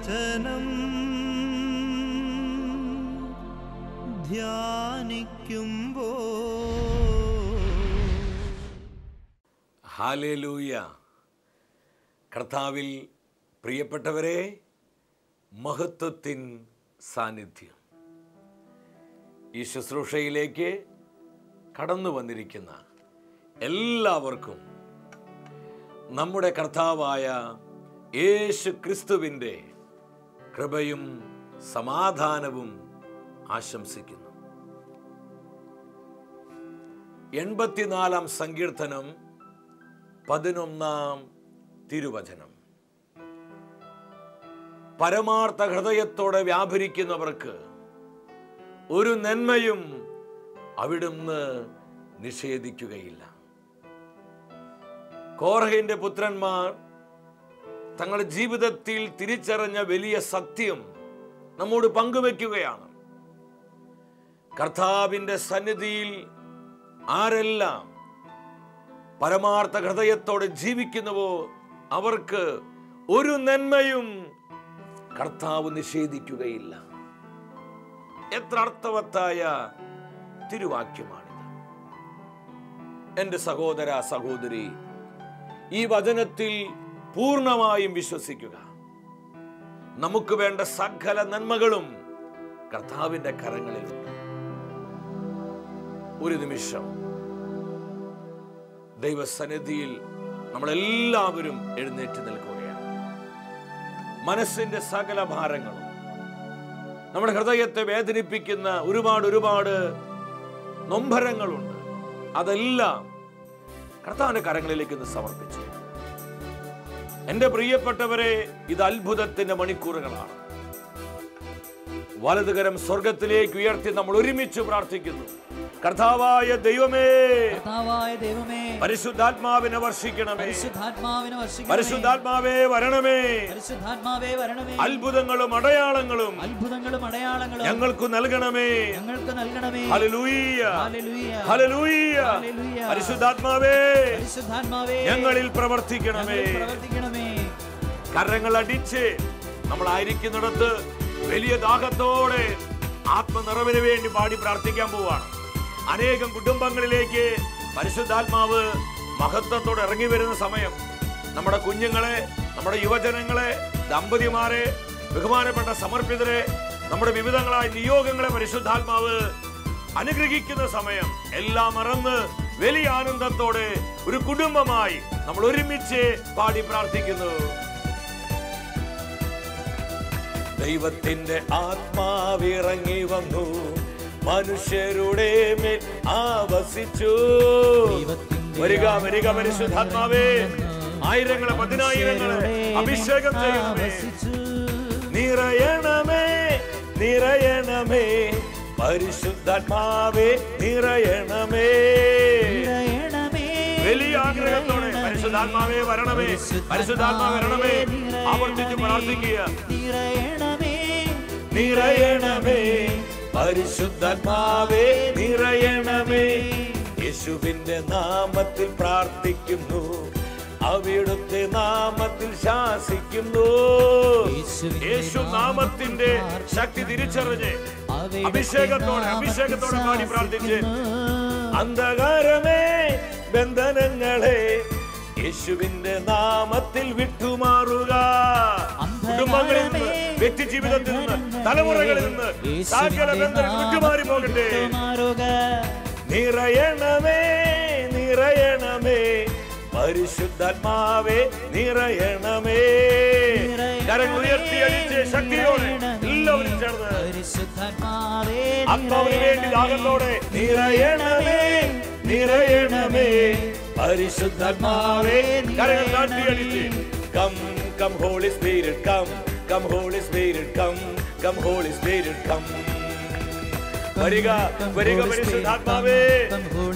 തിരുവചനം ധ്യാനിക്കുമ്പോൾ ഹല്ലേലൂയ. കർത്താവിൽ പ്രിയപ്പെട്ടവരെ, മഹത്വത്തിൻ സാന്നിധ്യം ഈ ശുശ്രൂഷയിലേക്ക് കടന്നു വന്നിരിക്കുന്ന എല്ലാവർക്കും നമ്മുടെ കർത്താവായ യേശു ക്രിസ്തുവിൻ്റെ കൃപയും സമാധാനവും ആശംസിക്കുന്നു. 84-ാം സങ്കീർത്തനം 11-ാം തിരുവചനം. പരമാർത്ഥ ഹൃദയത്തോടെ വ്യാപരിക്കുന്നവർക്ക് ഒരു നന്മയും അവിടുന്ന് നിഷേധിക്കുകയില്ല. കോരഹിന്റെ പുത്രന്മാർ തങ്ങളുടെ ജീവിതത്തിൽ തിരിച്ചറിഞ്ഞ വലിയ സത്യം നമ്മോട് പങ്കുവെക്കുകയാണ്. കർത്താവിന്റെ സന്നിധിയിൽ ആരെല്ലാം പരമാർത്ഥ ഹൃദയത്തോടെ ജീവിക്കുന്നുവോ അവർക്ക് ഒരു നന്മയും കർത്താവ് നിഷേധിക്കുകയില്ല. എത്ര അർത്ഥവത്തായ തിരുവാക്യമാണിത്. എൻ്റെ സഹോദര സഹോദരി, ഈ വചനത്തിൽ പൂർണ്ണമായും വിശ്വസിക്കുക. നമുക്ക് വേണ്ട സകല നന്മകളും കർത്താവിന്റെ കരങ്ങളിലുണ്ട്. ഒരു നിമിഷം ദൈവസന്നിധിയിൽ നമ്മളെല്ലാവരും എഴുന്നേറ്റ് നിൽക്കുകയാണ്. മനസ്സിന്റെ സകല ഭാരങ്ങളും, നമ്മുടെ ഹൃദയത്തെ വേദനിപ്പിക്കുന്ന ഒരുപാട് നൊമ്പരങ്ങളുണ്ട്. അതെല്ലാം കർത്താവിന്റെ കരങ്ങളിലേക്ക് ഒന്ന് സമർപ്പിച്ചു. എന്റെ പ്രിയപ്പെട്ടവരെ, ഇത് അത്ഭുതത്തിന്റെ മണിക്കൂറുകളാണ്. വലതുകരം സ്വർഗത്തിലേക്ക് ഉയർത്തി നമ്മൾ ഒരുമിച്ച് പ്രാർത്ഥിക്കുന്നു. കർത്താവായ ദൈവമേ, പരിശുദ്ധാത്മാവിനെ വർഷിക്കണമേ, പരിശുദ്ധാത്മാവേ വരണമേ, അത്ഭുതങ്ങളും അടയാളങ്ങളും ഞങ്ങൾക്ക് നൽകണമേ. Hallelujah, hallelujah. പരിശുദ്ധാത്മാവേ ഞങ്ങളിൽ പ്രവർത്തിക്കണമേ. കരങ്ങൾ അടിച്ച് നമ്മളായിരിക്കുന്നിടത്ത് വലിയ ദാഹത്തോടെ ആത്മനിറവിന് വേണ്ടി പാടി പ്രാർത്ഥിക്കാൻ പോവാണ്. അനേകം കുടുംബങ്ങളിലേക്ക് പരിശുദ്ധാത്മാവ് മഹത്വത്തോടെ ഇറങ്ങി വരുന്ന സമയം നമ്മുടെ കുഞ്ഞുങ്ങളെ, നമ്മുടെ യുവജനങ്ങളെ, ദമ്പതിമാരെ, ബഹുമാനപ്പെട്ട സമർപ്പിതരെ, നമ്മുടെ വിവിധങ്ങളായ നിയോഗങ്ങളെ പരിശുദ്ധാത്മാവ് അനുഗ്രഹിക്കുന്ന സമയം എല്ലാം മറന്ന് വലിയ ആനന്ദത്തോടെ ഒരു കുടുംബമായി നമ്മൾ ഒരുമിച്ച് പാടി പ്രാർത്ഥിക്കുന്നു. ദൈവത്തിന്റെ ആത്മാവിറങ്ങി വന്നു, മനുഷ്യരുടെ മേൽ ആവസിച്ചു. വരിക വരിക പരിശുദ്ധാത്മാവേ, ആയിരങ്ങളെ പതിനായിരങ്ങളെ അഭിഷേകം ചെയ്യണമേ. നിറയണമേ നിറയണമേ പരിശുദ്ധാത്മാവേ, നിറയണമേ. വലിയ ആഗ്രഹത്തോടെ പരിശുദ്ധാത്മാവേ വരണമേ, പരിശുദ്ധാത്മാവേ വരണമേ. ആവർത്തിച്ച് പ്രാർത്ഥിക്കുക. നിറയണമേ പരിശുദ്ധാത്മാവേ, നിറയണമേ. യേശുവിന്റെ നാമത്തിൽ പ്രാർത്ഥിക്കുന്നു, അവിടുത്തെ നാമത്തിൽ ശാസിക്കുന്നു. യേശു നാമത്തിന്റെ ശക്തി തിരിച്ചറിഞ്ഞ് അഭിഷേകത്തോടെ പാടി പ്രാർത്ഥിച്ച് അന്ധകാരമേ, ബന്ധനങ്ങളെ യേശുവിന്റെ നാമത്തിൽ വിട്ടുമാറുക. കുടുംബങ്ങളിൽ നിന്ന്, വ്യക്തി ജീവിതത്തിൽ നിന്ന്, തലമുറകളിൽ നിന്ന് സകല ബന്ധനം വിട്ടുമാറി പോകട്ടെ. നിറയണമേ നിറയണമേ പരിശുദ്ധാത്മാവേ, നിറയണമേ. കരങ്ങൾ ഉയർത്തി അടിച്ച് ശക്തിയോടെ എല്ലാവരും ചേർന്ന് ആത്മാവിന് വേണ്ടി ദാഹത്തോടെ നിറയണമേ നിറയണമേ പരിശുദ്ധാത്മാവേ. കരങ്ങൾ താഴ്ത്തി അടിച്ച് come come holy spirit come come holy spirit come come holy spirit come. വരിക വരിക പരിശുദ്ധാത്മാവേ,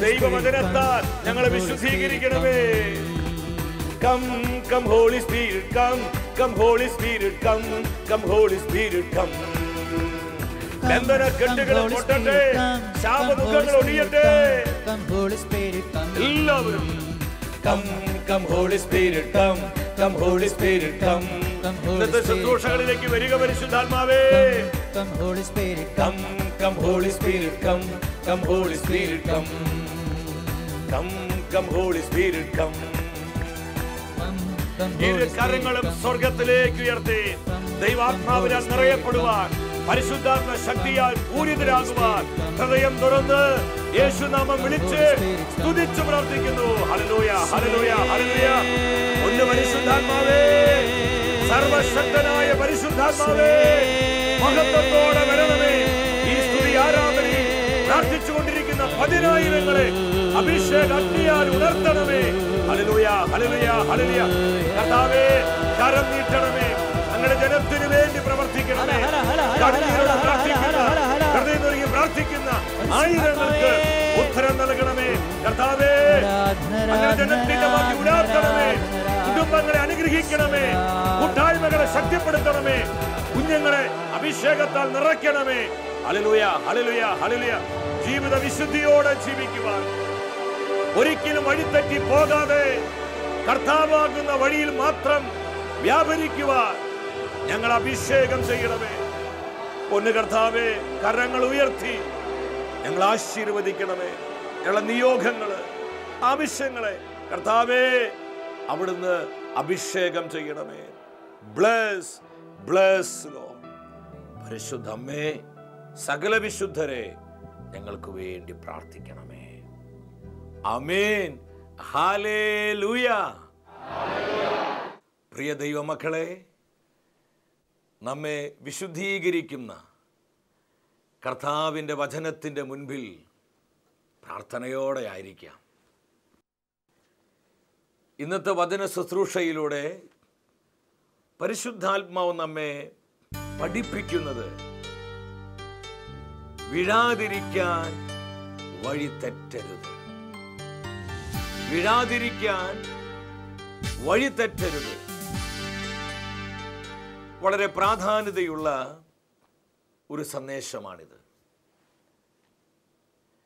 ദൈവവചനത്താൽ ഞങ്ങളെ വിശുദ്ധീകരിക്കണമേ. Come come holy spirit come come holy spirit come come holy spirit come. ബന്ധനക്കെട്ടുകൾ പൊട്ടട്ടെ, ശാപദുഃഖങ്ങൾ ഒഴിയട്ടെ. എല്ലാവരും come come holy spirit come come holy spirit come ഇന്നത്തെ ശുശ്രൂഷകളിലേക്ക് വരിക പരിശുദ്ധാത്മാവേ. Come Holy Spirit, Come, come Holy Spirit, come, come Holy Spirit, come. Come, come Holy Spirit, come. ഇരു കരങ്ങളും സ്വർഗത്തിലേക്ക് ഉയർത്തി ദൈവാത്മാവിനാൽ നിറയപ്പെടുവാൻ, പരിശുദ്ധാത്മ ശക്തിയാൽ പൂരിതരാകുവാൻ ഹൃദയം തുറന്ന് യേശുനാമം വിളിച്ച് സ്തുതിച്ചു പ്രാർത്ഥിക്കുന്നു. ഹല്ലേലൂയ, ഹല്ലേലൂയ, ഹല്ലേലൂയ. ഒന്ന് പരിശുദ്ധാത്മാവേ, സർവശക്തനായ പരിശുദ്ധാത്മാവേ, മഹത്വത്തോടെ വരണമേ. ഈ സ്തുതി ആരാധനയിൽ പ്രാർത്ഥിച്ചുകൊണ്ടിരിക്കുന്ന 10,000 അഭിഷേക അഗ്നിയാൽ ഉണർത്തണമേ. ഹല്ലേലൂയ, ഹല്ലേലൂയ, ഹല്ലേലൂയ. കർത്താവേ, കരം നീട്ടണമേ. ഞങ്ങളുടെ ജനത്തിന് വേണ്ടി പ്രവർത്തിക്കണമേ. ഹൃദയം പ്രാർത്ഥിക്കുന്ന 1000 ഉത്തരം നൽകണമേ. കർത്താവേ, ജനത്തിന്റെ മധ്യ ഉണർത്തണമേ. കുടുംബങ്ങളെ അനുഗ്രഹിക്കണമേ. കൂട്ടായ്മകളെ ശക്തിപ്പെടുത്തണമേ. കുഞ്ഞുങ്ങളെ അഭിഷേകത്താൽ നിറയ്ക്കണമേ. ഹല്ലേലൂയ, ഹല്ലേലൂയ, ഹല്ലേലൂയ. ജീവിത വിശുദ്ധിയോടെ ജീവിക്കുവാൻ, ഒരിക്കലും വഴിതെറ്റി പോകാതെ കർത്താവാകുന്ന വഴിയിൽ മാത്രം വ്യാപരിക്കുവാൻ ഞങ്ങൾ അഭിഷേകം ചെയ്യണമേ. പൊന്നു കർത്താവേ, കരങ്ങൾ ഉയർത്തി ഞങ്ങൾ ആശീർവദിക്കണമേ. ഞങ്ങളുടെ നിയോഗങ്ങള്, ആവശ്യങ്ങളെ കർത്താവേ അവിടുന്ന് അഭിഷേകം ചെയ്യണമേ. Bless, bless Lord. പരിശുദ്ധ അമ്മേ, സകല വിശുദ്ധരെ ഞങ്ങൾക്ക് വേണ്ടി പ്രാർത്ഥിക്കണമേ. ആമേൻ, ഹല്ലേലൂയ. പ്രിയ ദൈവമക്കളെ, നമ്മെ വിശുദ്ധീകരിക്കുന്ന കർത്താവിൻ്റെ വചനത്തിൻ്റെ മുൻപിൽ പ്രാർത്ഥനയോടെ ആയിരിക്കാം. ഇന്നത്തെ വചന ശുശ്രൂഷയിലൂടെ പരിശുദ്ധാത്മാവ് നമ്മെ പഠിപ്പിക്കുന്നത് വീഴാതിരിക്കാൻ വഴി തെറ്റരുത്. വീഴാതിരിക്കാൻ വഴി തെറ്റരുത്. വളരെ പ്രാധാന്യതയുള്ള ഒരു സന്ദേശമാണിത്.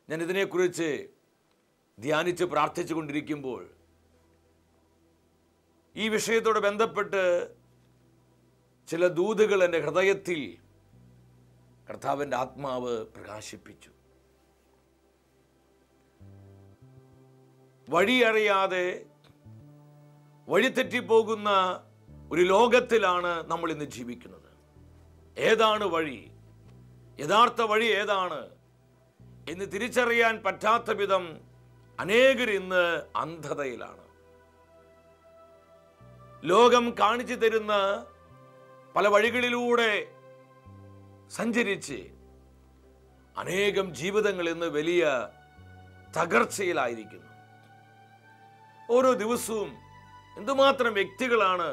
ഞാൻ ഇതിനെക്കുറിച്ച് ധ്യാനിച്ച് പ്രാർത്ഥിച്ചു കൊണ്ടിരിക്കുമ്പോൾ ഈ വിഷയത്തോട് ബന്ധപ്പെട്ട് ചില ദൂതുകൾ എൻ്റെ ഹൃദയത്തിൽ കർത്താവിൻ്റെ ആത്മാവ് പ്രകാശിപ്പിച്ചു. വഴിയറിയാതെ വഴിതെറ്റിപ്പോകുന്ന ഒരു ലോകത്തിലാണ് നമ്മൾ ഇന്ന് ജീവിക്കുന്നത്. ഏതാണ് വഴി, യഥാർത്ഥ വഴി ഏതാണ് എന്ന് തിരിച്ചറിയാൻ പറ്റാത്ത വിധം അനേകർ ഇന്ന് അന്ധതയിലാണ്. ലോകം കാണിച്ചു തരുന്ന പല വഴികളിലൂടെ സഞ്ചരിച്ച് അനേകം ജീവിതങ്ങൾ ഇന്ന് വലിയ തകർച്ചയിലായിരിക്കുന്നു. ഓരോ ദിവസവും എന്തുമാത്രം വ്യക്തികളാണ്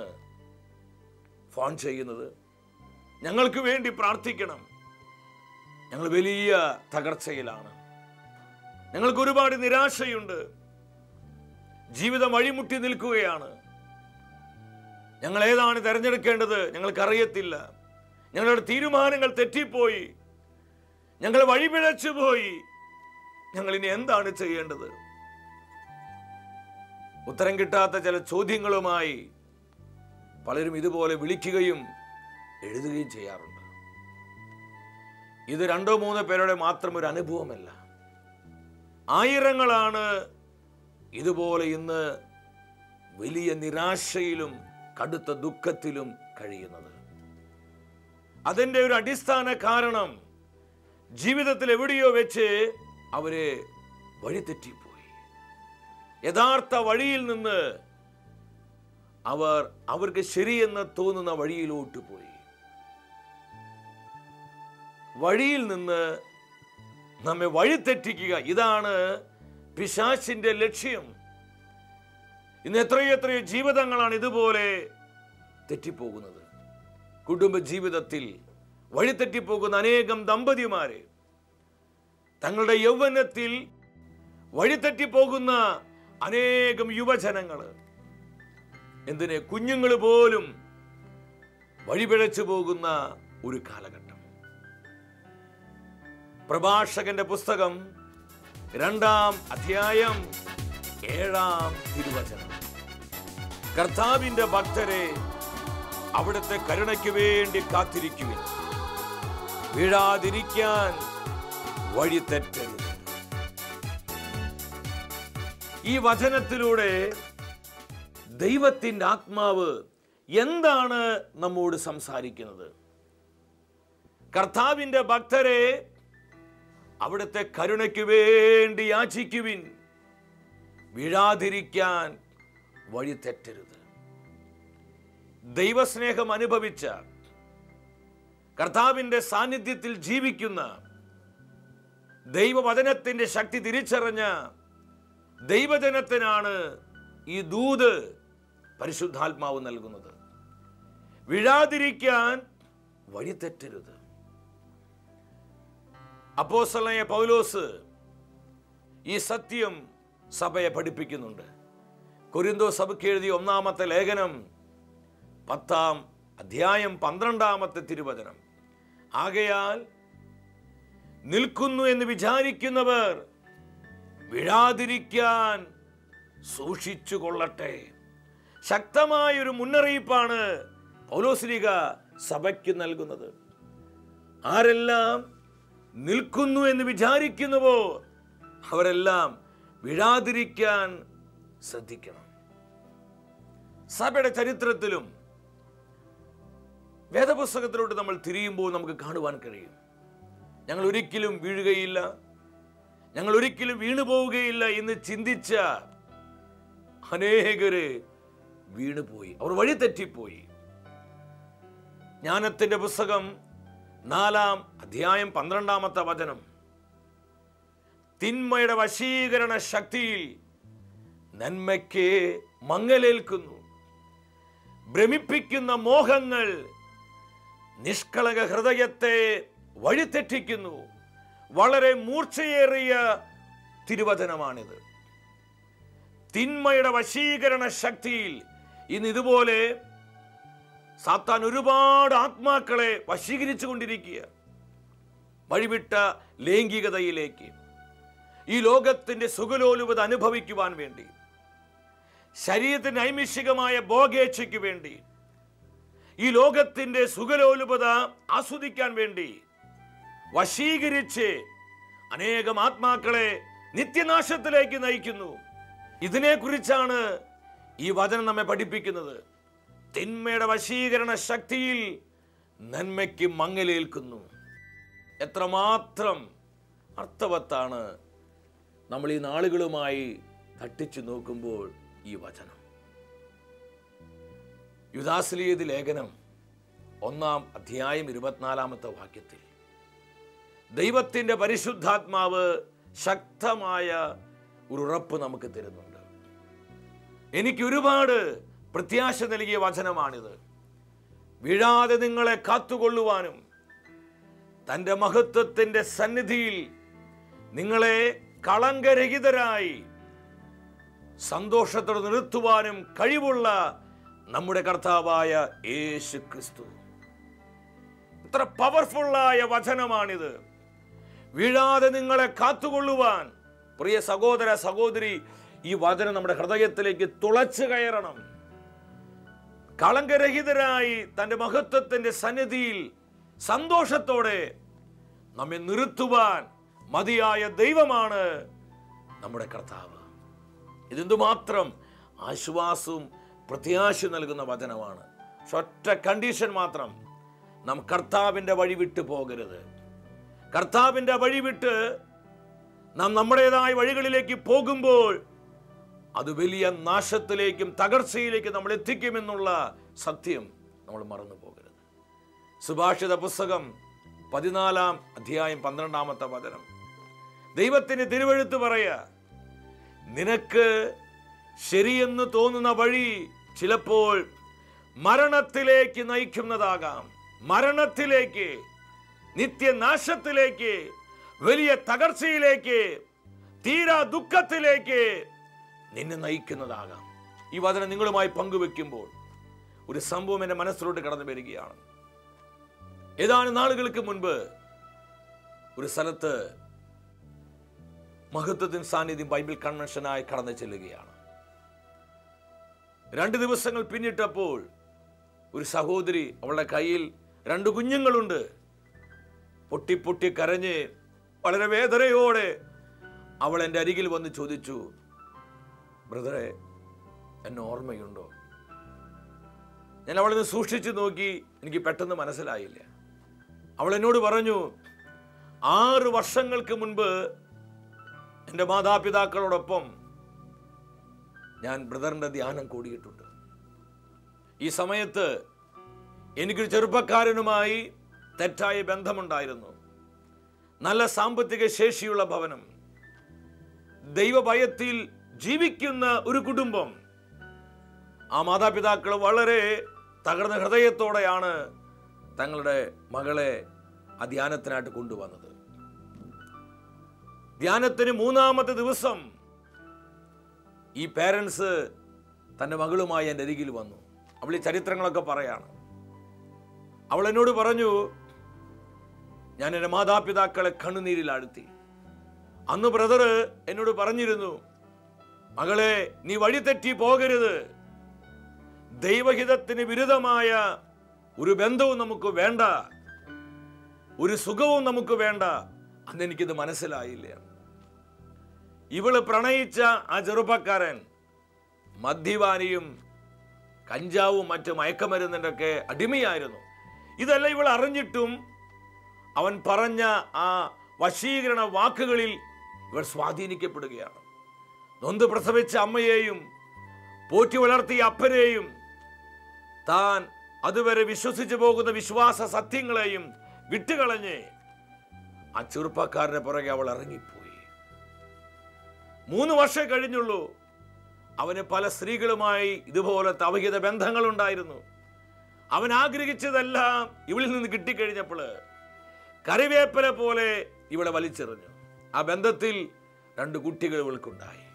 ഫോൺ ചെയ്യുന്നത്, ഞങ്ങൾക്ക് വേണ്ടി പ്രാർത്ഥിക്കണം, ഞങ്ങൾ വലിയ തകർച്ചയിലാണ്, ഞങ്ങൾക്ക് ഒരുപാട് നിരാശയുണ്ട്, ജീവിതം വഴിമുട്ടി നിൽക്കുകയാണ്, ഞങ്ങൾ ഏതാണ് തിരഞ്ഞെടുക്കേണ്ടത് ഞങ്ങൾക്കറിയത്തില്ല, ഞങ്ങളുടെ തീരുമാനങ്ങൾ തെറ്റിപ്പോയി, ഞങ്ങൾ വഴിപിഴച്ചു പോയി, ഞങ്ങൾ ഇനി എന്താണ് ചെയ്യേണ്ടത്? ഉത്തരം കിട്ടാത്ത ചില ചോദ്യങ്ങളുമായി പലരും ഇതുപോലെ വിളിക്കുകയും എഴുതുകയും ചെയ്യാറുണ്ട്. ഇത് 2-3 പേരുടെ മാത്രം ഒരു അനുഭവമല്ല. ആയിരങ്ങളാണ് ഇതുപോലെ ഇന്ന് വലിയ നിരാശയിലും കടുത്ത ദുഃഖത്തിലും കഴിയുന്നത്. അതിൻ്റെ ഒരു അടിസ്ഥാന കാരണം ജീവിതത്തിൽ എവിടെയോ വെച്ച് അവരെ വഴിതെറ്റിപ്പോയി. യഥാർത്ഥ വഴിയിൽ നിന്ന് അവർക്ക് ശരിയെന്ന് തോന്നുന്ന വഴിയിലോട്ട് പോയി. വഴിയിൽ നിന്ന് നമ്മെ വഴിതെറ്റിക്കുക, ഇതാണ് പിശാചിന്റെ ലക്ഷ്യം. ഇന്ന് എത്രയെത്രയോ ജീവിതങ്ങളാണ് ഇതുപോലെ തെറ്റിപ്പോകുന്നത്. കുടുംബ ജീവിതത്തിൽ വഴിതെറ്റിപ്പോകുന്ന അനേകം ദമ്പതിമാരെ, തങ്ങളുടെ യൗവനത്തിൽ വഴിതെറ്റിപ്പോകുന്ന അനേകം യുവജനങ്ങൾ, എന്തിന് കുഞ്ഞുങ്ങൾ പോലും വഴിപിഴച്ചു പോകുന്ന ഒരു കാലഘട്ടം. പ്രഭാഷകന്റെ പുസ്തകം 2-ാം അധ്യായം 7-ാം തിരുവചനം. കർത്താവിന്റെ ഭക്തരെ അവിടുത്തെ കരുണയ്ക്ക് വേണ്ടി കാത്തിരിക്കുവിൻ. വീഴാതിരിക്കാൻ വഴി തെറ്റരുത്. ഈ വചനത്തിലൂടെ ദൈവത്തിൻ്റെ ആത്മാവ് എന്താണ് നമ്മോട് സംസാരിക്കുന്നത്? കർത്താവിൻ്റെ ഭക്തരെ, അവിടുത്തെ കരുണയ്ക്ക് വേണ്ടി യാചിക്കുവിൻ, വീഴാതിരിക്കാൻ വഴി തെറ്റരുത്. ദൈവസ്നേഹം അനുഭവിച്ച, കർത്താവിൻ്റെ സാന്നിധ്യത്തിൽ ജീവിക്കുന്ന, ദൈവവചനത്തിൻ്റെ ശക്തി തിരിച്ചറിഞ്ഞ ദൈവജനത്തിനാണ് ഈ ദൂത് പരിശുദ്ധാത്മാവ് നൽകുന്നത്. വീഴാതിരിക്കാൻ വഴി തെറ്റരുത്. അപ്പോസ്തലനായ പൗലോസ് ഈ സത്യം സഭയെ പഠിപ്പിക്കുന്നുണ്ട്. കൊരിന്തോസ് സഭയ്ക്ക് എഴുതിയ 1-ാമത്തെ ലേഖനം 10-ാം അധ്യായം 12-ാമത്തെ തിരുവചനം. ആകയാൽ നിൽക്കുന്നു എന്ന് വിചാരിക്കുന്നവർ വീഴാതിരിക്കാൻ സൂക്ഷിച്ചു കൊള്ളട്ടെ. ശക്തമായൊരു മുന്നറിയിപ്പാണ് പൗലോസ്ലീഹ സഭയ്ക്ക് നൽകുന്നത്. ആരെല്ലാം നിൽക്കുന്നു എന്ന് വിചാരിക്കുന്നുവോ അവരെല്ലാം വീഴാതിരിക്കാൻ ശ്രദ്ധിക്കണം. സഭയുടെ ചരിത്രത്തിലും വേദപുസ്തകത്തിലോട്ട് നമ്മൾ തിരിയുമ്പോൾ നമുക്ക് കാണുവാൻ കഴിയും, ഞങ്ങൾ ഒരിക്കലും വീഴുകയില്ല, ഞങ്ങൾ ഒരിക്കലും വീണുപോവുകയില്ല എന്ന് ചിന്തിച്ച അനേകര് വീണുപോയി, അവർ വഴി തെറ്റിപ്പോയി. ജ്ഞാനത്തിന്റെ പുസ്തകം 4-ാം അധ്യായം 12-ാമത്തെ വചനം. തിന്മയുടെ വശീകരണ ശക്തിയിൽ നന്മയ്ക്ക് മങ്ങലേൽക്കുന്നു. ഭ്രമിപ്പിക്കുന്ന മോഹങ്ങൾ നിഷ്കളങ്ക ഹൃദയത്തെ വഴിതെറ്റിക്കുന്നു. വളരെ മൂർച്ചയേറിയ തിരുവചനമാണിത്. തിന്മയുടെ വശീകരണ ശക്തിയിൽ ഇന്ന് ഇതുപോലെ സാത്താൻ ഒരുപാട് ആത്മാക്കളെ വശീകരിച്ചു കൊണ്ടിരിക്കുക. വഴിവിട്ട ലൈംഗികതയിലേക്ക്, ഈ ലോകത്തിന്റെ സുഖലോലുപത അനുഭവിക്കുവാൻ വേണ്ടി, ശരീരത്തിന് നൈമിഷികമായ ഭോഗേച്ഛയ്ക്ക് വേണ്ടി, ഈ ലോകത്തിന്റെ സുഖലോലുപത ആസ്വദിക്കാൻ വേണ്ടി വശീകരിച്ച് അനേകം ആത്മാക്കളെ നിത്യനാശത്തിലേക്ക് നയിക്കുന്നു. ഇതിനെക്കുറിച്ചാണ് ഈ വചനം നമ്മെ പഠിപ്പിക്കുന്നത്. തിന്മയുടെ വശീകരണ ശക്തിയിൽ നന്മയ്ക്ക് മങ്ങലേൽക്കുന്നു. എത്രമാത്രം അർത്ഥവത്താണ് നമ്മൾ ഈ നാളുകളുമായി തട്ടിച്ചു നോക്കുമ്പോൾ ഈ വചനം. യൂദാസ്ലീഹ ലേഖനം 1-ാം അധ്യായം 24-ാമത്തെ വാക്യത്തിൽ ദൈവത്തിൻ്റെ പരിശുദ്ധാത്മാവ് ശക്തമായ ഒരു ഉറപ്പ് നമുക്ക് തരുന്നുണ്ട്. എനിക്ക് ഒരുപാട് പ്രത്യാശ നൽകിയ വചനമാണിത്. വീഴാതെ നിങ്ങളെ കാത്തുകൊള്ളുവാനും തൻ്റെ മഹത്വത്തിൻ്റെ സന്നിധിയിൽ നിങ്ങളെ കളങ്കരഹിതരായി സന്തോഷത്തോടെ നിർത്തുവാനും കഴിവുള്ള നമ്മുടെ കർത്താവായ യേശു ക്രിസ്തു. എത്ര പവർഫുള്ളായ വചനമാണിത്. വീഴാതെ നിങ്ങളെ കാത്തുകൊള്ളുവാൻ പ്രിയ സഹോദര സഹോദരി, ഈ വചനം നമ്മുടെ ഹൃദയത്തിലേക്ക് തുളച്ചു കയറണം. കളങ്കരഹിതരായി തൻ്റെ മഹത്വത്തിൻ്റെ സന്നിധിയിൽ സന്തോഷത്തോടെ നമ്മെ നിർത്തുവാൻ മതിയായ ദൈവമാണ് നമ്മുടെ കർത്താവ്. ഇതെന്തുമാത്രം ആശ്വാസവും പ്രത്യാശ നൽകുന്ന വചനമാണ്. ഒറ്റ കണ്ടീഷൻ മാത്രം, നാം കർത്താവിൻ്റെ വഴി വിട്ടു പോകരുത്. കർത്താവിൻ്റെ വഴി വിട്ട് നാം നമ്മുടേതായ വഴികളിലേക്ക് പോകുമ്പോൾ അത് വലിയ നാശത്തിലേക്കും തകർച്ചയിലേക്കും നമ്മൾ എത്തിക്കുമെന്നുള്ള സത്യം നമ്മൾ മറന്നു പോകരുത്. സുഭാഷിത പുസ്തകം 14-ാം അധ്യായം 12-ാമത്തെ വചനം. ദൈവത്തിന് തിരുവെഴുത്ത് പറയുക, നിനക്ക് ശരിയെന്ന് തോന്നുന്ന വഴി ചിലപ്പോൾ മരണത്തിലേക്ക് നയിക്കുന്നതാകാം. മരണത്തിലേക്ക്, നിത്യനാശത്തിലേക്ക്, വലിയ തകർച്ചയിലേക്ക്, തീരാ ദുഃഖത്തിലേക്ക് നിന്നെ നയിക്കുന്നതാകാം. ഈ വചനം നിങ്ങളുമായി പങ്കുവെക്കുമ്പോൾ ഒരു സംഭവം എൻ്റെ മനസ്സിലോട്ട് കടന്നു വരികയാണ്. ഏതാനും നാളുകൾക്ക് മുൻപ് ഒരു സ്ഥലത്ത് മഹത്വത്തിൻ സാന്നിധ്യം ബൈബിൾ കൺവെൻഷനായി കടന്നു ചെല്ലുകയാണ്. 2 ദിവസങ്ങൾ പിന്നിട്ടപ്പോൾ ഒരു സഹോദരി, അവളുടെ കയ്യിൽ 2 കുഞ്ഞുങ്ങളുണ്ട്. പൊട്ടി പൊട്ടി കരഞ്ഞ് വളരെ വേദനയോടെ അവൾ എൻ്റെ അരികിൽ വന്ന് ചോദിച്ചു, ബ്രദറെ, എന്നെ ഓർമ്മയുണ്ടോ? ഞാൻ അവളിന്ന് സൂക്ഷിച്ചു നോക്കി, എനിക്ക് പെട്ടെന്ന് മനസ്സിലായില്ല. അവൾ എന്നോട് പറഞ്ഞു, 6 വർഷങ്ങൾക്ക് മുൻപ് എൻ്റെ മാതാപിതാക്കളോടൊപ്പം ഞാൻ ബ്രദറിൻ്റെ ധ്യാനം കൂടിയിട്ടുണ്ട്. ഈ സമയത്ത് എനിക്കൊരു ചെറുപ്പക്കാരനുമായി തെറ്റായ ബന്ധമുണ്ടായിരുന്നു. നല്ല സാമ്പത്തിക ശേഷിയുള്ള ഭവനം, ദൈവഭയത്തിൽ ജീവിക്കുന്ന ഒരു കുടുംബം. ആ മാതാപിതാക്കൾ വളരെ തകർന്ന ഹൃദയത്തോടെയാണ് തങ്ങളുടെ മകളെ ആ ധ്യാനത്തിനായിട്ട് കൊണ്ടുവന്നത്. ധ്യാനത്തിന് 3-ാമത്തെ ദിവസം ഈ പേരൻസ് തൻ്റെ മകളുമായി എൻ്റെ അരികിൽ വന്നു. അവൾ ഈ ചരിത്രങ്ങളൊക്കെ പറയാണ്. അവൾ എന്നോട് പറഞ്ഞു, ഞാൻ എൻ്റെ മാതാപിതാക്കളെ കണ്ണുനീരിലാഴ്ത്തി. അന്ന് ബ്രദർ എന്നോട് പറഞ്ഞിരുന്നു, മകളെ, നീ വഴി തെറ്റി പോകരുത്, ദൈവഹിതത്തിന് വിരുദ്ധമായ ഒരു ബന്ധവും നമുക്ക് വേണ്ട, ഒരു സുഖവും നമുക്ക് വേണ്ട. അന്ന് എനിക്കിത് മനസ്സിലായില്ല. ഇവള് പ്രണയിച്ച ആ ചെറുപ്പക്കാരൻ മദ്യപാനിയും കഞ്ചാവും മറ്റ് മയക്കമരുന്നിൻ്റെ ഒക്കെ അടിമയായിരുന്നു. ഇതെല്ലാം ഇവൾ അറിഞ്ഞിട്ടും അവൻ പറഞ്ഞ ആ വശീകരണ വാക്കുകളിൽ ഇവൾ സ്വാധീനിക്കപ്പെടുകയാണ്. നൊന്ത് പ്രസവിച്ച അമ്മയെയും പോറ്റി വളർത്തിയ അപ്പനെയും താൻ അതുവരെ വിശ്വസിച്ചു പോകുന്ന വിശ്വാസ സത്യങ്ങളെയും വിട്ടുകളഞ്ഞ് ആ ചെറുപ്പക്കാരന്റെ പുറകെ അവൾ ഇറങ്ങിപ്പോയി. 3 വർഷം കഴിഞ്ഞുള്ളൂ. അവന് പല സ്ത്രീകളുമായി ഇതുപോലത്തെ അവിഹിത ബന്ധങ്ങളുണ്ടായിരുന്നു. അവൻ ആഗ്രഹിച്ചതെല്ലാം ഇവളിൽ നിന്ന് കിട്ടിക്കഴിഞ്ഞപ്പോൾ കറിവേപ്പില പോലെ ഇവളെ വലിച്ചെറിഞ്ഞു. ആ ബന്ധത്തിൽ 2 കുട്ടികൾ ഇവൾക്കുണ്ടായി.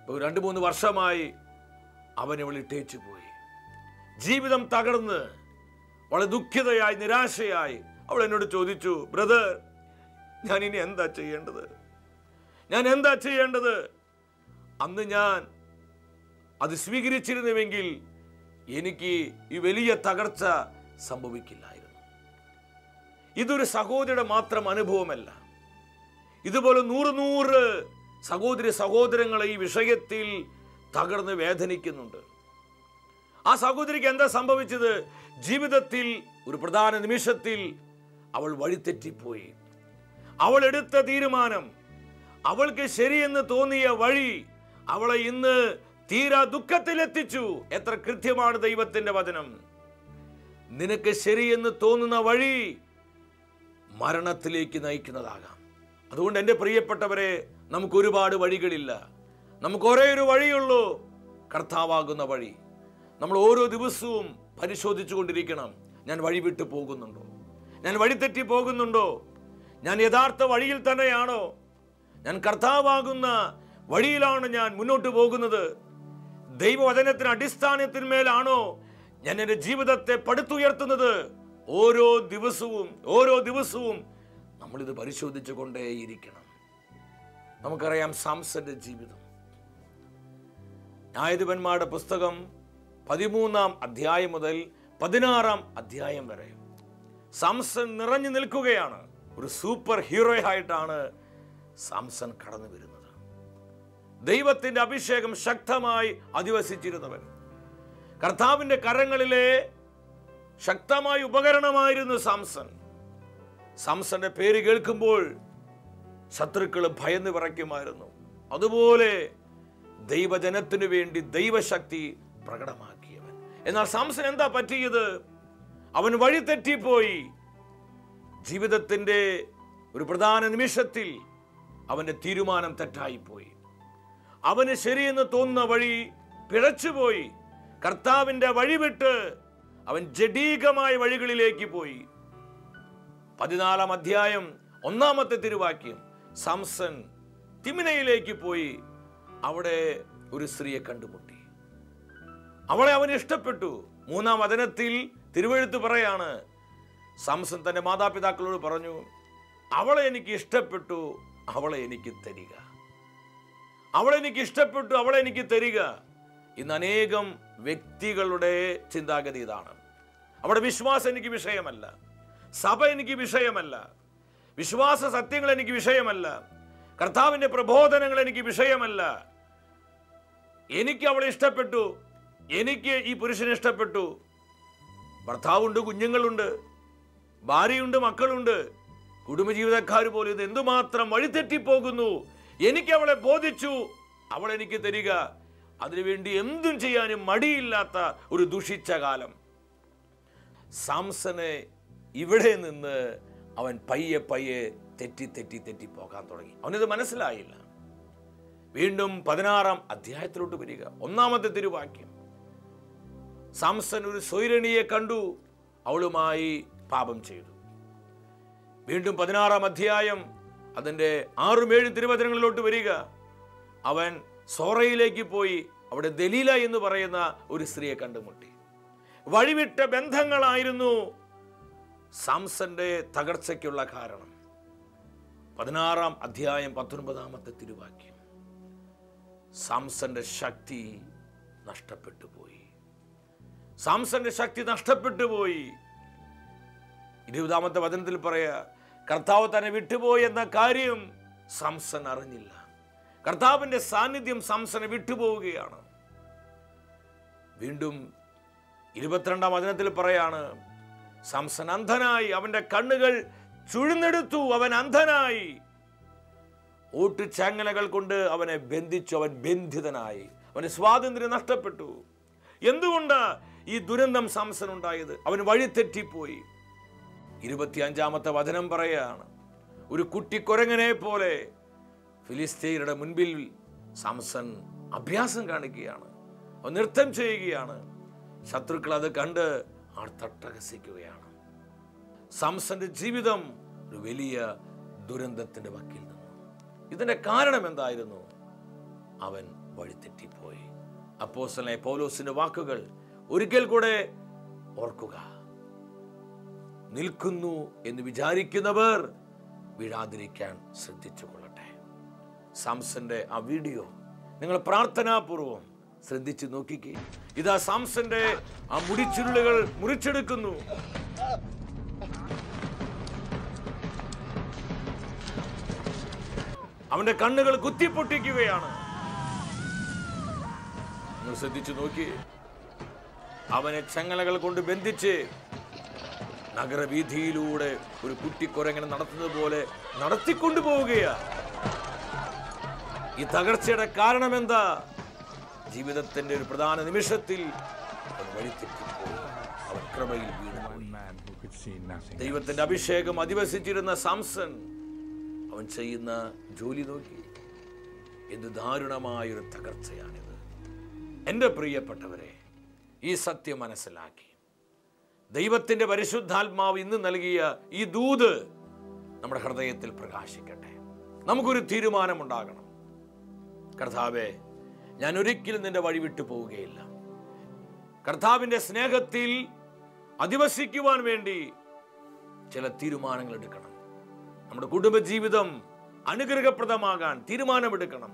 2-3 വർഷമായി അവൻ ഇവളിട്ടേച്ചു പോയി. ജീവിതം തകർന്ന് വളരെ ദുഃഖിതയായി നിരാശയായി അവൾ എന്നോട് ചോദിച്ചു, ബ്രദർ, ഞാൻ ഇനി എന്താ ചെയ്യേണ്ടത്? അന്ന് ഞാൻ അത് സ്വീകരിച്ചിരുന്നുവെങ്കിൽ എനിക്ക് ഈ വലിയ തകർച്ച സംഭവിക്കില്ലായിരുന്നു. ഇതൊരു സഹോദരിയുടെ മാത്രം അനുഭവമല്ല. ഇതുപോലെ 100 സഹോദരി സഹോദരങ്ങളെ ഈ വിഷയത്തിൽ തകർന്ന് വേദനിക്കുന്നുണ്ട്. ആ സഹോദരിക്ക് എന്താ സംഭവിച്ചത്? ജീവിതത്തിൽ ഒരു പ്രധാന നിമിഷത്തിൽ അവൾ വഴിതെറ്റിപ്പോയി. അവൾ എടുത്ത തീരുമാനം, അവൾക്ക് ശരിയെന്ന് തോന്നിയ വഴി അവളെ ഇന്ന് തീരാ ദുഃഖത്തിലെത്തിച്ചു. എത്ര കൃത്യമാണ് ദൈവത്തിന്റെ വചനം! നിനക്ക് ശരിയെന്ന് തോന്നുന്ന വഴി മരണത്തിലേക്ക് നയിക്കുന്നതാകാം. അതുകൊണ്ട് എൻ്റെ പ്രിയപ്പെട്ടവരെ, നമുക്ക് ഒരുപാട് വഴികളില്ല. നമുക്ക് ഒരേ ഒരു വഴിയുള്ളൂ, കർത്താവാകുന്ന വഴി. നമ്മൾ ഓരോ ദിവസവും പരിശോധിച്ചു കൊണ്ടിരിക്കണം. ഞാൻ വഴി വിട്ടു പോകുന്നുണ്ടോ? ഞാൻ വഴിതെറ്റി പോകുന്നുണ്ടോ? ഞാൻ യഥാർത്ഥ വഴിയിൽ തന്നെയാണോ? ഞാൻ കർത്താവാകുന്ന വഴിയിലാണ് ഞാൻ മുന്നോട്ട് പോകുന്നത്? ദൈവവചനത്തിന് അടിസ്ഥാനത്തിന്മേലാണോ ഞാൻ എൻ്റെ ജീവിതത്തെ പടുത്തുയർത്തുന്നത്? ഓരോ ദിവസവും നമ്മളിത് പരിശോധിച്ചു കൊണ്ടേയിരിക്കണം. നമുക്കറിയാം സാംസന്റെ ജീവിതം. ന്യായാധിപന്മാരുടെ പുസ്തകം 13-ാം അധ്യായം മുതൽ 16-ാം അധ്യായം വരെ സാംസൺ നിറഞ്ഞു നിൽക്കുകയാണ്. ഒരു സൂപ്പർ ഹീറോ ആയിട്ടാണ് സാംസൺ കടന്നു വരുന്നത്. ദൈവത്തിന്റെ അഭിഷേകം ശക്തമായി അധിവസിച്ചിരുന്നവൻ, കർത്താവിന്റെ കരങ്ങളിലെ ശക്തമായ ഉപകരണമായിരുന്നു സാംസൺ. സാംസന്റെ പേര് കേൾക്കുമ്പോൾ ശത്രുക്കൾ ഭയന്ന് വിറയ്ക്കുമായിരുന്നു. അതുപോലെ ദൈവജനത്തിനു വേണ്ടി ദൈവശക്തി പ്രകടമാക്കിയവൻ. എന്നാൽ സാംസൺ എന്താ പറ്റിയത്? അവൻ വഴി തെറ്റിപ്പോയി. ജീവിതത്തിന്റെ ഒരു പ്രധാന നിമിഷത്തിൽ അവന്റെ തീരുമാനം തെറ്റായിപ്പോയി. അവന് ശരിയെന്ന് തോന്നുന്ന വഴി പിഴച്ചുപോയി. കർത്താവിന്റെ വഴി വിട്ട് അവൻ ജഡീകമായ വഴികളിലേക്ക് പോയി. 14-ാം അധ്യായം 1-ാമത്തെ തിരുവാക്യം, സാംസൺ തിമ്നയിലേക്ക് പോയി. അവിടെ ഒരു സ്ത്രീയെ കണ്ടുമുട്ടി. അവളെ അവന് ഇഷ്ടപ്പെട്ടു. 3-ാം വചനത്തിൽ തിരുവെഴുത്ത് പറയാണ്, സാംസൺ തന്റെ മാതാപിതാക്കളോട് പറഞ്ഞു, അവളെ എനിക്ക് ഇഷ്ടപ്പെട്ടു, അവളെ എനിക്ക് തരിക. അവളെ എനിക്ക് ഇഷ്ടപ്പെട്ടു, അവളെ എനിക്ക് തരിക. ഇന്ന് അനേകം വ്യക്തികളുടെ ചിന്താഗതി ഇതാണ്. അവിടെ വിശ്വാസം എനിക്ക് വിഷയമല്ല, സഭ എനിക്ക് വിഷയമല്ല, വിശ്വാസ സത്യങ്ങൾ എനിക്ക് വിഷയമല്ല, കർത്താവിൻ്റെ പ്രബോധനങ്ങൾ എനിക്ക് വിഷയമല്ല. എനിക്ക് അവളെ ഇഷ്ടപ്പെട്ടു, എനിക്ക് ഈ പുരുഷനെ ഇഷ്ടപ്പെട്ടു, ഭർത്താവുണ്ട്, കുഞ്ഞുങ്ങളുണ്ട്, ഭാര്യയുണ്ട്, മക്കളുണ്ട്, കുടുംബജീവിതക്കാർ പോലും ഇത് എന്തുമാത്രം വഴിതെറ്റിപ്പോകുന്നു. എനിക്ക് അവളെ ബോധിച്ചു, അവൾ എനിക്ക് തരിക, അതിനുവേണ്ടി എന്തും ചെയ്യാനും മടിയില്ലാത്ത ഒരു ദുഷിച്ച കാലം. സാംസനെ ഇവിടെ നിന്ന് അവൻ പയ്യെ പയ്യെ തെറ്റി പോകാൻ തുടങ്ങി. അവനിത് മനസ്സിലായില്ല. വീണ്ടും 16-ാം അധ്യായത്തിലോട്ട് വരിക, 1-ാമത്തെ തിരുവാക്യം. സാംസൺ ഒരു സ്വൈരണിയെ കണ്ടു, അവളുമായി പാപം ചെയ്തു. വീണ്ടും 16-ാം അധ്യായം അതിൻ്റെ 6-7 തിരുവചനങ്ങളിലോട്ട് വരിക. അവൻ സോറയിലേക്ക് പോയി അവിടെ ദലീല എന്ന് പറയുന്ന ഒരു സ്ത്രീയെ കണ്ടുമുട്ടി. വഴിവിട്ട ബന്ധങ്ങളായിരുന്നു സാംസന്റെ തകർച്ചയ്ക്കുള്ള കാരണം. 16-ാം അധ്യായം 19-ാമത്തെ തിരുവാക്യം. സാംസന്റെ ശക്തി നഷ്ടപ്പെട്ടു പോയി. സാംസന്റെ ശക്തി നഷ്ടപ്പെട്ടു പോയി. 20-ാമത്തെ വചനത്തിൽ പറയാ, കർത്താവ് തന്നെ വിട്ടുപോയി എന്ന കാര്യം സാംസൺ അറിഞ്ഞില്ല. കർത്താവിന്റെ സാന്നിധ്യം സാംസനെ വിട്ടുപോവുകയാണ്. വീണ്ടും 22-ാം വചനത്തിൽ പറയാണ്, സാംസൺ അന്ധനായി, അവന്റെ കണ്ണുകൾ ചുഴുന്നെടുത്തു, അവൻ അന്ധനായി. ഓട്ടുചങ്ങലകൾ കൊണ്ട് അവനെ ബന്ധിച്ചു, അവൻ ബന്ധിതനായി, അവന് സ്വാതന്ത്ര്യം നഷ്ടപ്പെട്ടു. എന്തുകൊണ്ടാ ഈ ദുരന്തം സാംസൺ ഉണ്ടായത്? അവൻ വഴിതെറ്റിപ്പോയി. 25-ാമത്തെ വചനം പറയാണ്, ഒരു കുട്ടിക്കൊരങ്ങനെ പോലെ ഫിലിസ്തീനയുടെ മുൻപിൽ സാംസൺ അഭ്യാസം കാണിക്കുകയാണ്, അവൻ നൃത്തം ചെയ്യുകയാണ്. ശത്രുക്കൾ അത് കണ്ട് ആർത്തട്ടഹസിക്കുകയാണ്. സാംസന്റെ ജീവിതം ഒരു വലിയ ദുരന്തത്തിന്റെ വക്കിൽ നിന്നു. ഇതിന്റെ കാരണം എന്തായിരുന്നു? അവൻ വഴിതെറ്റിപ്പോയി. അപ്പോസ്തലനായ പൗലോസിന്റെ വാക്കുകൾ ഒരിക്കൽ കൂടെ ഓർക്കുക. നിൽക്കുന്നു എന്ന് വിചാരിക്കുന്നവർ വീഴാതിരിക്കാൻ ശ്രദ്ധിച്ചു കൊള്ളട്ടെ. സാംസന്റെ ആ വീഡിയോ നിങ്ങൾ പ്രാർത്ഥനാപൂർവം ശ്രദ്ധിച്ചു നോക്കിക്കേ. ഇതാ സാംസന്റെ ആ മുടിച്ചുരുളുകൾ മുറിച്ചെടുക്കുന്നു. അവന്റെ കണ്ണുകൾ കുത്തിപ്പൊട്ടിക്കുകയാണ്. നിങ്ങൾ ശ്രദ്ധിച്ചു നോക്കി. അവനെ ചങ്ങലകൾ കൊണ്ട് ബന്ധിച്ച് നഗരവീഥിയിലൂടെ ഒരു കുട്ടിക്കൊരങ്ങനെ നടത്തുന്നത് പോലെ നടത്തിക്കൊണ്ടു പോവുകയാണ്. ഈ തകർച്ചയുടെ കാരണം എന്താ? ജീവിതത്തിന്റെ ഒരു പ്രധാന നിമിഷത്തിൽ അവൻ വഴിതെറ്റിപ്പോയി, അവൻ കൃപയിൽ വീണുപോയി. ദൈവത്തിന്റെ അഭിഷേകം അധിവസിച്ചിരുന്ന സാംസൺ അവൻ ചെയ്യുന്ന ജോലി നോക്കി. എന്ത് ദാരുണമായൊരു തകർച്ചയാണിത്. എൻ്റെ പ്രിയപ്പെട്ടവരെ, ഈ സത്യം മനസ്സിലാക്കി ദൈവത്തിന്റെ പരിശുദ്ധാത്മാവ് ഇന്ന് നൽകിയ ഈ ദൂത് നമ്മുടെ ഹൃദയത്തിൽ പ്രകാശിക്കട്ടെ. നമുക്കൊരു തീരുമാനമുണ്ടാകണം. കർത്താവേ, ഞാൻ ഒരിക്കലും നിന്റെ വഴി വിട്ടു പോവുകയില്ല. കർത്താവിന്റെ സ്നേഹത്തിൽ അധിവസിക്കുവാൻ വേണ്ടി ചില തീരുമാനങ്ങൾ എടുക്കണം. നമ്മുടെ കുടുംബജീവിതം അനുഗ്രഹപ്രദമാകാൻ തീരുമാനമെടുക്കണം.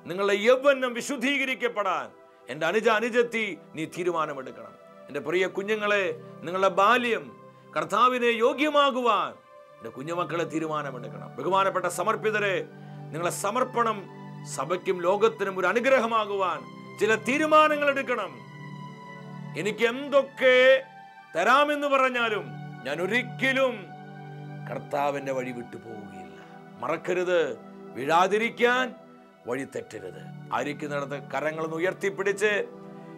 നിങ്ങളുടെ യൗവനം വിശുദ്ധീകരിക്കപ്പെടാൻ എൻ്റെ അനുജത്തി നീ തീരുമാനമെടുക്കണം. എൻ്റെ പ്രിയ കുഞ്ഞുങ്ങളെ, നിങ്ങളുടെ ബാല്യം കർത്താവിനെ യോഗ്യമാകുവാൻ എൻ്റെ കുഞ്ഞുമക്കളെ തീരുമാനമെടുക്കണം. ബഹുമാനപ്പെട്ട സമർപ്പിതരെ, നിങ്ങളെ സമർപ്പണം സഭയ്ക്കും ലോകത്തിനും ഒരു അനുഗ്രഹമാകുവാൻ ചില തീരുമാനങ്ങൾ എടുക്കണം. എനിക്ക് എന്തൊക്കെ തരാമെന്ന് പറഞ്ഞാലും ഞാൻ ഒരിക്കലും കർത്താവിൻ്റെ വഴി വിട്ടു പോവുകയില്ല. മറക്കരുത്, വീഴാതിരിക്കാൻ വഴി തെറ്റരുത്. ആയിരിക്കുന്നിടത്ത് കരങ്ങളൊന്ന് ഉയർത്തിപ്പിടിച്ച്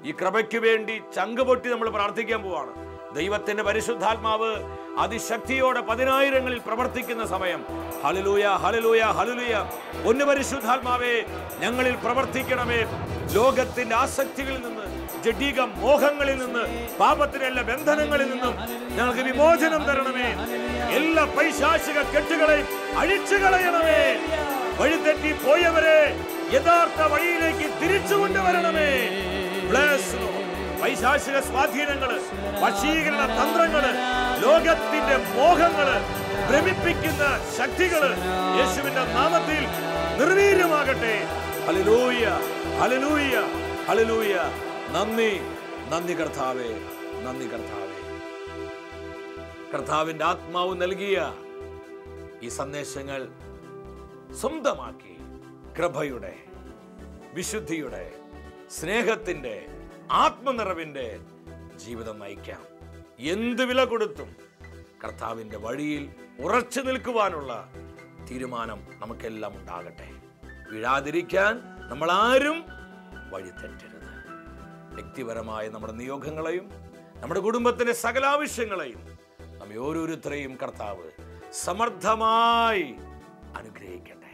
ഈ കൃപയ്ക്ക് വേണ്ടി ചങ്കുപൊട്ടി നമ്മൾ പ്രാർത്ഥിക്കാൻ പോവാണ്. ദൈവത്തിന്റെ പരിശുദ്ധാത്മാവ് അതിശക്തിയോടെ 10,000-ങ്ങളിൽ പ്രവർത്തിക്കുന്ന സമയം. ഹല്ലേലൂയ, ഹല്ലേലൂയ, ഹല്ലേലൂയ. ഒന്ന് പരിശുദ്ധാത്മാവേ, ഞങ്ങളിൽ പ്രവർത്തിക്കണമേ. ലോകത്തിന്റെ ആസക്തികളിൽ നിന്ന്, ജഡിക മോഹങ്ങളിൽ നിന്ന്, പാപത്തിന്റെ എല്ലാ ബന്ധനങ്ങളിൽ നിന്നും ഞങ്ങൾക്ക് വിമോചനം തരണമേ. എല്ലാ പൈശാചിക കെട്ടുകളെയും അഴിച്ചു കളയണമേ. വഴിതെറ്റി പോയവരെ യഥാർത്ഥ വഴിയിലേക്ക് തിരിച്ചു കൊണ്ടുവരണമേ. പൈശാചിക സ്വാധീനങ്ങള്, വശീകരണ തന്ത്രങ്ങള്, ലോകത്തിന്റെ മോഹങ്ങള്, ഭ്രമിപ്പിക്കുന്ന ശക്തികള് യേശുവിന്റെ നാമത്തിൽ നിർവീര്യമാകട്ടെ. ഹല്ലേലൂയ, ഹല്ലേലൂയ, ഹല്ലേലൂയ. നന്ദി, നന്ദി കർത്താവേ, നന്ദി കർത്താവേ. കർത്താവിന്റെ ആത്മാവ് നൽകിയ ഈ സന്ദേശങ്ങൾ സ്വന്തമാക്കി കൃപയുടെ, വിശുദ്ധിയുടെ, സ്നേഹത്തിന്റെ, ആത്മനിറവിന്റെ ജീവിതം നയിക്കാം. എന്ത് വില കൊടുത്തും കർത്താവിന്റെ വഴിയിൽ ഉറച്ചു നിൽക്കുവാനുള്ള തീരുമാനം നമുക്കെല്ലാം ഉണ്ടാകട്ടെ. വീഴാതിരിക്കാൻ നമ്മൾ ആരും വഴി തെറ്റരുത്. വ്യക്തിപരമായ നമ്മുടെ നിയോഗങ്ങളെയും നമ്മുടെ കുടുംബത്തിന്റെ സകല ആവശ്യങ്ങളെയും നമ്മെ ഓരോരുത്തരെയും കർത്താവ് സമർത്ഥമായി അനുഗ്രഹിക്കട്ടെ.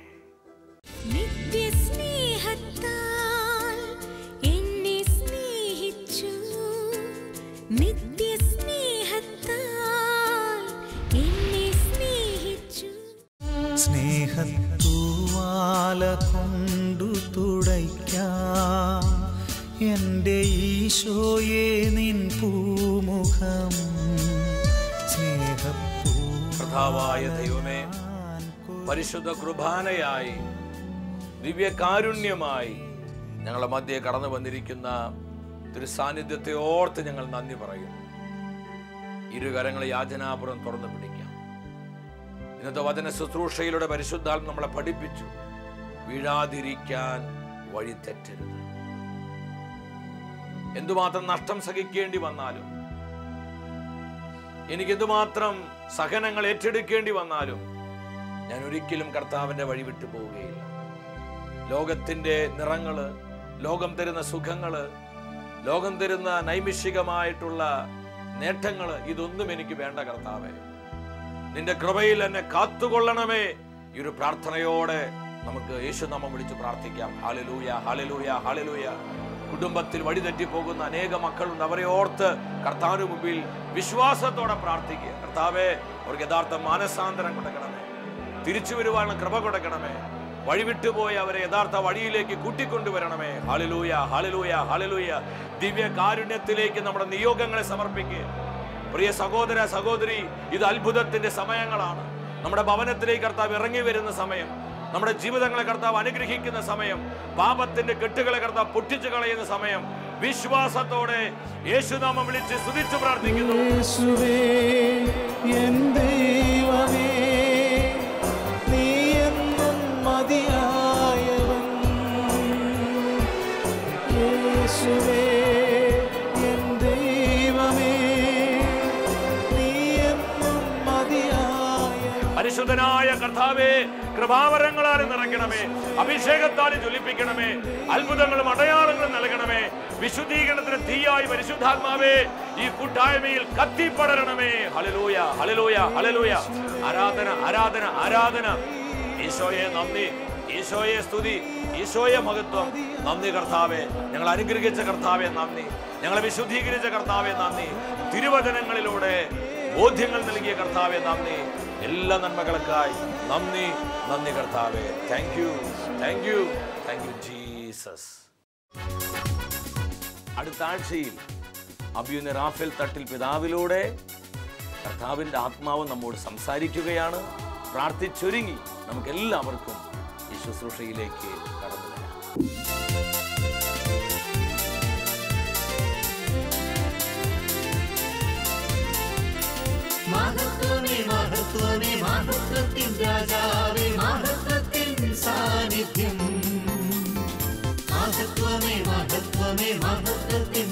സ്നേഹത്തൂവാല കൊണ്ടു തുടയ്ക്കാം എൻ്റെ ഈശോയെ നിൻ പൂമുഖം. കർത്താവായ ദൈവമേ, പരിശുദ്ധ കുർബാനയായി ദിവ്യകാരുണ്യമായി ഞങ്ങളുടെ മധ്യേ കടന്നു വന്നിരിക്കുന്ന തിരുസാന്നിധ്യത്തെ ഓർത്ത് ഞങ്ങൾ നന്ദി പറയുന്നു. ഇരുകരങ്ങളെ യാചനാപുരം തുറന്നു പിടിക്കാം. ഇന്നത്തെ വചന ശുശ്രൂഷയിലൂടെ പരിശുദ്ധാത്മ നമ്മളെ പഠിപ്പിച്ചു, വീഴാതിരിക്കാൻ വഴി തെറ്റരുത്. എന്തുമാത്രം നഷ്ടം സഹിക്കേണ്ടി വന്നാലും, എനിക്ക് എന്തുമാത്രം സഹനങ്ങൾ ഏറ്റെടുക്കേണ്ടി വന്നാലും ഞാൻ ഒരിക്കലും കർത്താവിന്റെ വഴി വിട്ടു പോവുകയില്ല. ലോകത്തിന്റെ നിറങ്ങള്, ലോകം തരുന്ന സുഖങ്ങള്, ലോകം തരുന്ന നൈമിഷികമായിട്ടുള്ള നേട്ടങ്ങള്, ഇതൊന്നും എനിക്ക് വേണ്ട കർത്താവേ. നിന്റെ കൃപയിൽ എന്നെ കാത്തുകൊള്ളണമേ. ഈ ഒരു പ്രാർത്ഥനയോടെ നമുക്ക് യേശുനാമം വിളിച്ച് പ്രാർത്ഥിക്കാം. ഹല്ലേലൂയ, ഹല്ലേലൂയ, ഹല്ലേലൂയ. കുടുംബത്തിൽ വഴിതെറ്റിപ്പോകുന്ന അനേക മക്കളുണ്ട്. അവരെ ഓർത്ത് കർത്താവിന് മുമ്പിൽ വിശ്വാസത്തോടെ പ്രാർത്ഥിക്കുക. കർത്താവേ, അവർക്ക് യഥാർത്ഥ മാനസാന്തരം കൊടുക്കണമേ, തിരിച്ചു വരുവാനുള്ള കൃപ കൊടുക്കണമേ, വഴിവിട്ടുപോയി അവരെ യഥാർത്ഥ വഴിയിലേക്ക് കൂട്ടിക്കൊണ്ടുവരണമേ. ഹല്ലേലൂയ, ഹല്ലേലൂയ, ഹല്ലേലൂയ. ദിവ്യ കാരുണ്യത്തിലേക്ക് നമ്മുടെ നിയോഗങ്ങളെ സമർപ്പിക്കുക. പ്രിയ സഹോദര സഹോദരി, ഇത് അത്ഭുതത്തിന്റെ സമയങ്ങളാണ്. നമ്മുടെ ഭവനത്തിലേക്ക് കർത്താവ് ഇറങ്ങി വരുന്ന സമയം, നമ്മുടെ ജീവിതങ്ങളെ കർത്താവ് അനുഗ്രഹിക്കുന്ന സമയം, പാപത്തിന്റെ കെട്ടുകളെ കർത്താവ് പൊട്ടിച്ചു കളയുന്ന സമയം. വിശ്വാസത്തോടെ യേശുനാമം വിളിച്ച് സ്തുതിച്ചു പ്രാർത്ഥിക്കുന്നു. യേശുവേ എൻ ദൈവമേ, നീ എന്നും മതിയായവൻ. യേശുവേ എൻ ദൈവമേ, നീ എന്നും മതിയായവൻ. പരിശുദ്ധനായ കർത്താവേ, കൃപാവരങ്ങളാൽ നിറയ്ക്കണമേ, അഭിഷേകത്താൽ ജ്വലിപ്പിക്കണമേ, അത്ഭുതങ്ങളും അടയാളങ്ങളും നൽകണമേ. വിശുദ്ധീകരണത്തിന് തീയായി പരിശുദ്ധാത്മാവേ ഈ കൂട്ടായ്മയിൽ കത്തിപ്പടരണമേ. ഹല്ലേലൂയ, ഹല്ലേലൂയ, ഹല്ലേലൂയ. ആരാധന, ആരാധന, ആരാധന. ഈശോയെ നന്ദി, ഈശോയെ സ്തുതി, ഈശോയെ മഹത്വം. നന്ദി കർത്താവേ, ഞങ്ങൾ അനുഗ്രഹിച്ച കർത്താവേ നന്ദി, ഞങ്ങളെ വിശുദ്ധീകരിച്ച കർത്താവേ നന്ദി, തിരുവചനങ്ങളിലൂടെ ബോധ്യങ്ങൾ നൽകിയ കർത്താവേ നന്ദി. എല്ലാ നന്മകൾക്കായി നന്ദി, നന്ദി കർത്താവേ. Thank you, thank you, thank you Jesus. അടുത്ത ആഴ്ചയിൽ അഭിയുന്ന റാഫേൽ തട്ടിൽ പിതാവിലൂടെ കർത്താവിന്റെ ആത്മാവ് നമ്മോട് സംസാരിക്കുകയാണ്. പ്രാർത്ഥിച്ചൊരുങ്ങി നമുക്ക് എല്ലാവർക്കും ഈ ശുശ്രൂഷയിലേക്ക് കടന്നു വരാം. മഹത്വമേ മഹത്വമേ മഹത്വത്തിൻ രാജാവേ, മഹത്വത്തിൻ സാന്നിധ്യം. മഹത്വമേ മഹത്വമേ മഹത്വത്തിൻ